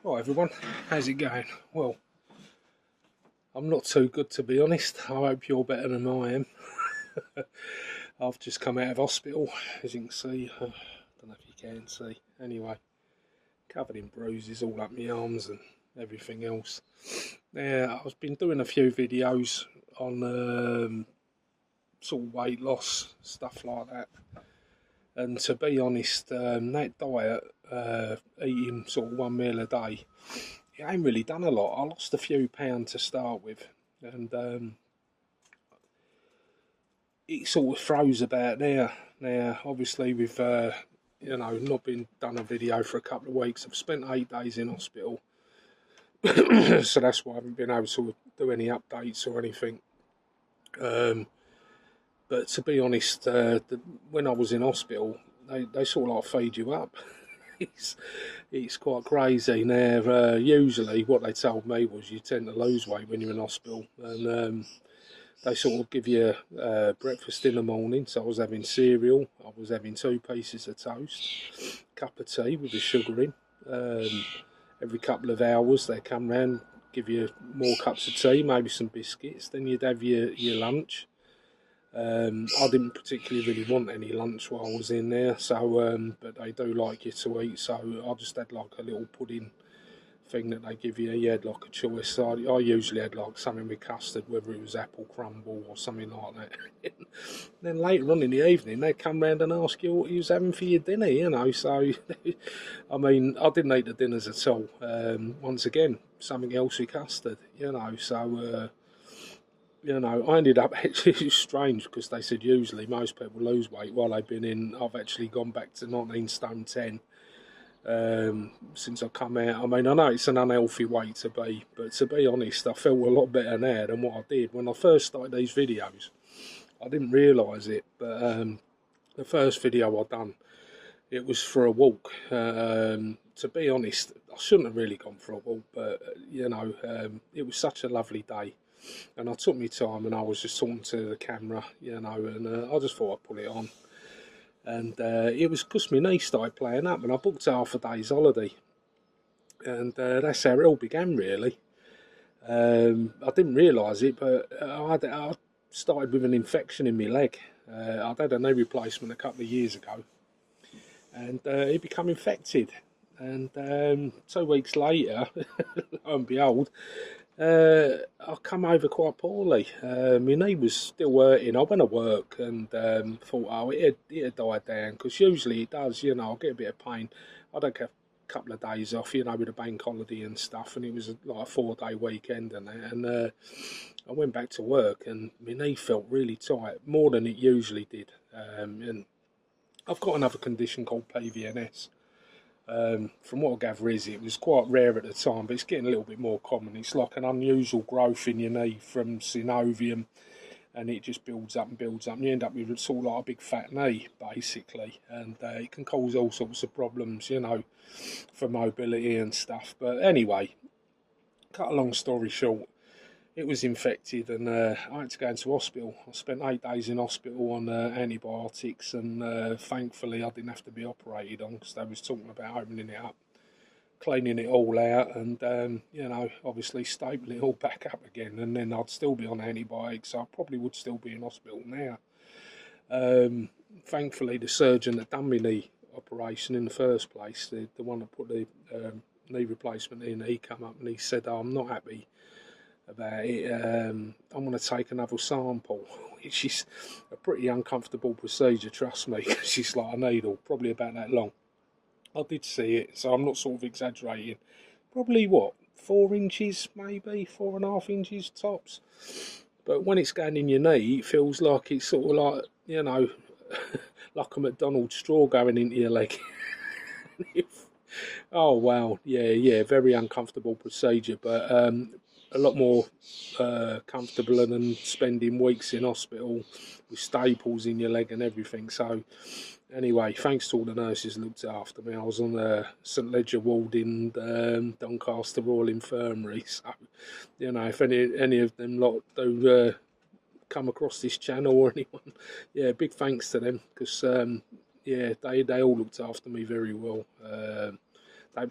Hi everyone, how's it going? Well, I'm not too good to be honest. I hope you're better than I am. I've just come out of hospital, as you can see. I don't know if you can see. Anyway, covered in bruises all up my arms and everything else. Now, I've been doing a few videos on sort of weight loss, stuff like that. And to be honest, that diet, eating sort of one meal a day, it ain't really done a lot. I lost a few pounds to start with, and it sort of throws about there. Now, obviously, with not been done a video for a couple of weeks, I've spent 8 days in hospital, so that's why I haven't been able to do any updates or anything. But to be honest, when I was in hospital, they sort of like feed you up. it's quite crazy. Now, usually what they told me was you tend to lose weight when you're in hospital, and they sort of give you breakfast in the morning. So I was having cereal, I was having 2 pieces of toast, cup of tea with the sugar in. Every couple of hours they come round, give you more cups of tea, maybe some biscuits. Then you'd have your lunch. I didn't particularly really want any lunch while I was in there, so but they do like you to eat, so I just had like a little pudding thing that they give you. You had like a choice. So I usually had like something with custard, whether it was apple crumble or something like that. Then later on in the evening, they'd come round and ask you what you was having for your dinner, you know. So, I mean, I didn't eat the dinners at all. Once again, something else with custard, you know. So, I ended up actually, it's strange because they said usually most people lose weight while they've been in. I've actually gone back to 19 stone 10 since I come out. I mean, I know it's an unhealthy way to be, but to be honest, I feel a lot better now than what I did when I first started these videos. I didn't realise it, but the first video I done, it was for a walk. To be honest, I shouldn't have really gone for a walk, but it was such a lovely day. And I took my time and I was just talking to the camera, and I just thought I'd put it on. And it was because my knee started playing up and I booked half a day's holiday. And that's how it all began, really. I didn't realise it, but I started with an infection in my leg. I'd had a knee replacement a couple of years ago, and it became infected. And 2 weeks later, lo and behold, I come over quite poorly. My knee was still hurting. I went to work and thought, oh, it had died down, because usually it does, I'll get a bit of pain. I don't get a couple of days off, with a bank holiday and stuff, and it was like a 4-day weekend and that. And I went back to work and my knee felt really tight, more than it usually did. And I've got another condition called PVNS. From what I gather it was quite rare at the time, but it's getting a little bit more common. It's like an unusual growth in your knee from synovium, and it just builds up and builds up, and you end up with sort of like a big fat knee, basically, and it can cause all sorts of problems, for mobility and stuff. But anyway, cut a long story short, it was infected, and I had to go into hospital. I spent 8 days in hospital on antibiotics, and thankfully I didn't have to be operated on, because they was talking about opening it up, cleaning it all out, and obviously stapling it all back up again, and then I'd still be on antibiotics. So I probably would still be in hospital now. Thankfully, the surgeon that done my knee operation in the first place, the one that put the knee replacement in, he come up and he said, oh, I'm not happy about it. I'm going to take another sample, which is a pretty uncomfortable procedure, trust me, because it's like a needle, probably about that long. I did see it, so I'm not sort of exaggerating. Probably, 4 inches, maybe 4.5 inches tops. But when it's going in your knee, it feels like it's sort of like, like a McDonald's straw going into your leg. Oh, wow. Yeah, very uncomfortable procedure, but a lot more comfortable than spending weeks in hospital with staples in your leg and everything. So anyway, thanks to all the nurses who looked after me. I was on the St Ledger ward in Doncaster Royal Infirmary. So, if any of them lot do come across this channel or anyone, yeah, big thanks to them, because they all looked after me very well.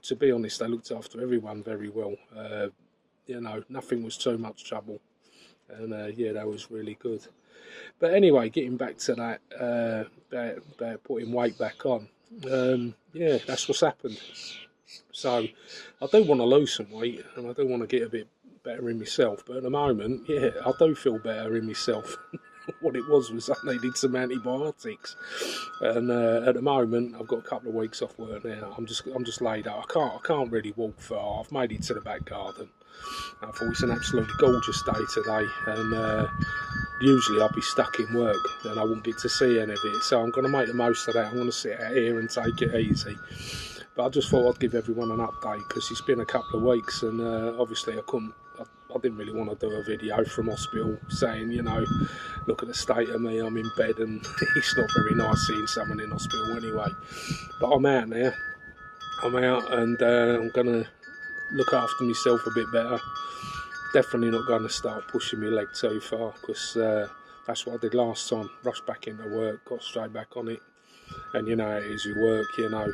to be honest, they looked after everyone very well. You know, nothing was too much trouble, and yeah, that was really good. But anyway, getting back to that, about putting weight back on, yeah, that's what's happened. So I do want to lose some weight, and I do want to get a bit better in myself. But at the moment, yeah, I do feel better in myself. What it was I needed some antibiotics, and at the moment I've got a couple of weeks off work now. I'm just laid out. I can't really walk far. I've made it to the back garden. I thought it's an absolutely gorgeous day today, and usually I'd be stuck in work and I wouldn't get to see any of it. So I'm going to make the most of that. I'm going to sit out here and take it easy. But I just thought I'd give everyone an update because it's been a couple of weeks, and obviously I didn't really want to do a video from hospital saying, you know, look at the state of me, I'm in bed, and it's not very nice seeing someone in hospital anyway. But I'm out now. I'm out, and I'm going to look after myself a bit better. Definitely not going to start pushing my leg too far, because that's what I did last time. Rushed back into work, got straight back on it. And you know how it is with work, you know,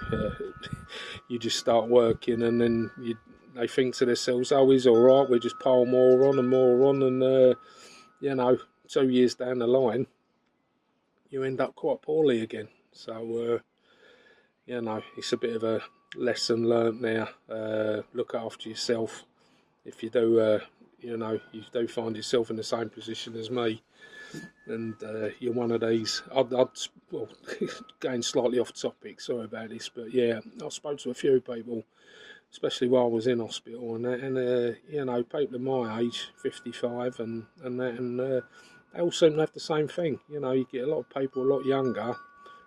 you just start working, and then they think to themselves, oh, he's all right, we just pile more on, and you know, 2 years down the line, you end up quite poorly again. So, you know, it's a bit of a lesson learnt now. Look after yourself. If you do, you know, you do find yourself in the same position as me, and you're one of these. Well, going slightly off topic, sorry about this, but yeah, I spoke to a few people, especially while I was in hospital, and you know, people of my age, 55, and they all seem to have the same thing. You know, you get a lot of people a lot younger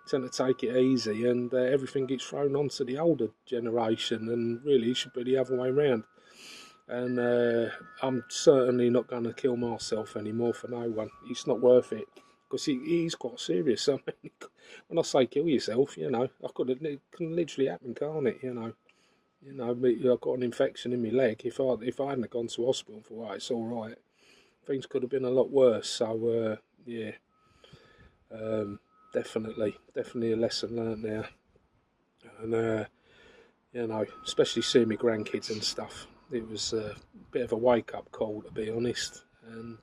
tend to take it easy, and everything gets thrown onto the older generation, and really it should be the other way around. And I'm certainly not going to kill myself anymore for no one. It's not worth it, because it is quite serious. I mean, when I say kill yourself, you know, it can literally happen, can't it? You know, I've got an infection in my leg. If I hadn't gone to hospital for that, it's all right. Things could have been a lot worse. So yeah, definitely a lesson learnt now, and you know, especially seeing my grandkids and stuff. It was a bit of a wake-up call, to be honest, and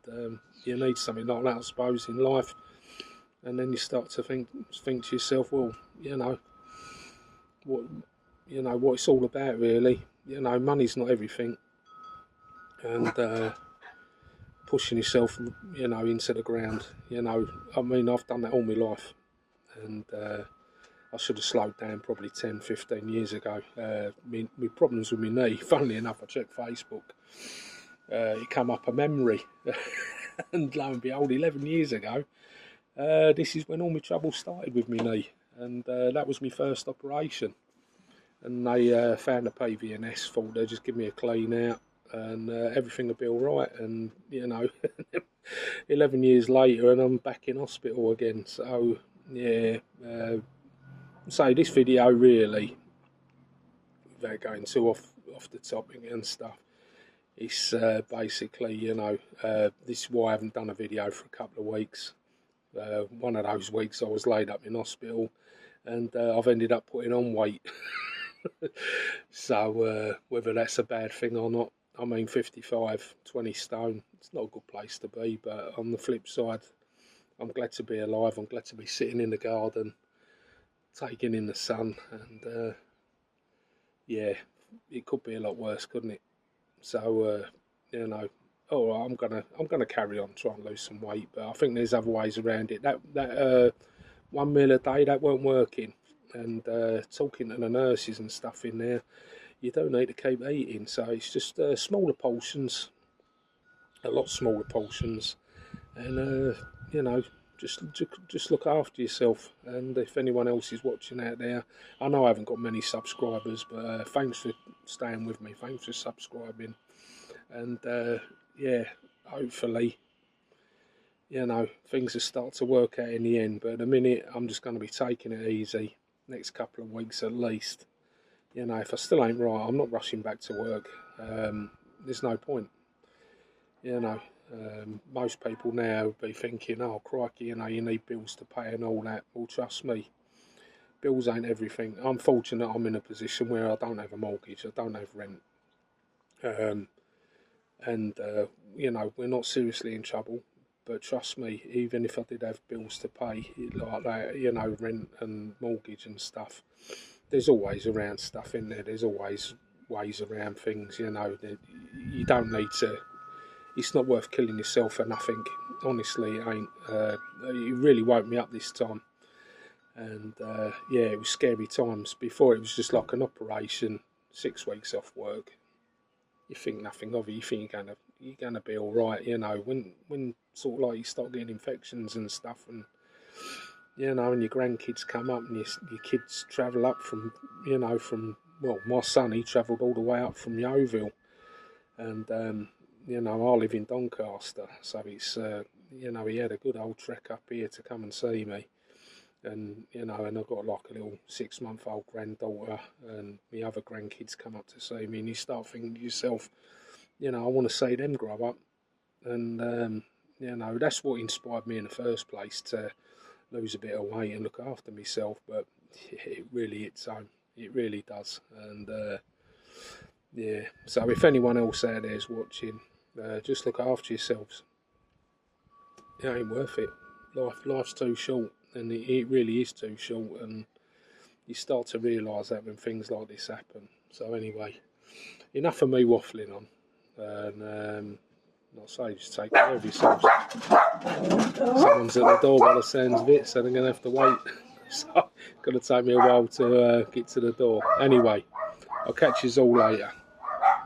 you need something like that, I suppose, in life. And then you start to think to yourself, well, you know, what it's all about, really. You know, money's not everything, and pushing yourself, you know, into the ground. You know, I mean, I've done that all my life, and I should have slowed down probably 10, 15 years ago. My problems with my knee, funnily enough, I checked Facebook, it came up a memory, and lo and behold, 11 years ago, this is when all my trouble started with my knee, and that was my first operation. And they found a PVNS, thought they'd just give me a clean out, and everything would be all right. And you know, 11 years later, and I'm back in hospital again. So yeah, so this video really, without going too off the topic and stuff, it's basically, you know, this is why I haven't done a video for a couple of weeks. One of those weeks I was laid up in hospital, and I've ended up putting on weight. So whether that's a bad thing or not, I mean, 55, 20 stone, it's not a good place to be. But on the flip side, I'm glad to be alive. I'm glad to be sitting in the garden, taking in the sun, and yeah, it could be a lot worse, couldn't it? So you know, all right, I'm gonna carry on trying to lose some weight, but I think there's other ways around it. That 1 meal a day, that weren't working. And talking to the nurses and stuff in there, you don't need to keep eating, so it's just smaller portions, a lot smaller portions, and you know, just look after yourself. And if anyone else is watching out there, I know I haven't got many subscribers, but thanks for staying with me, thanks for subscribing, and yeah, hopefully, you know, things will start to work out in the end. But at the minute, I'm just going to be taking it easy, next couple of weeks at least. You know, if I still ain't right, I'm not rushing back to work. There's no point. You know, most people now would be thinking, oh, crikey, you know, you need bills to pay and all that. Well, trust me, bills ain't everything. I'm fortunate I'm in a position where I don't have a mortgage, I don't have rent. And you know, we're not seriously in trouble. But trust me, even if I did have bills to pay, like that, you know, rent and mortgage and stuff, there's always around stuff in there. There's always ways around things, you know. That you don't need to. It's not worth killing yourself for nothing. Honestly, it ain't. It really woke me up this time. And yeah, it was scary times. Before it was just like an operation, 6 weeks off work. You think nothing of it. You think you're gonna be all right. You know, when sort of like you start getting infections and stuff, and you know, and your grandkids come up, and your kids travel up from, you know, from, well, my son, he travelled all the way up from Yeovil, and you know, I live in Doncaster, so it's you know, he had a good old trek up here to come and see me. And you know, and I've got like a little 6-month-old granddaughter, and my other grandkids come up to see me, and you start thinking to yourself, you know, I want to see them grow up. And you know, that's what inspired me in the first place, to lose a bit of weight and look after myself. But it really hits home, it really does. And yeah, so if anyone else out there is watching, just look after yourselves. It ain't worth it. Life's too short, and it really is too short, and you start to realise that when things like this happen. So anyway, enough of me waffling on, and not say, just take care of yourselves. Someone's at the door by the sounds of it, so they're going to have to wait. So it's going to take me a while to get to the door. Anyway, I'll catch you all later.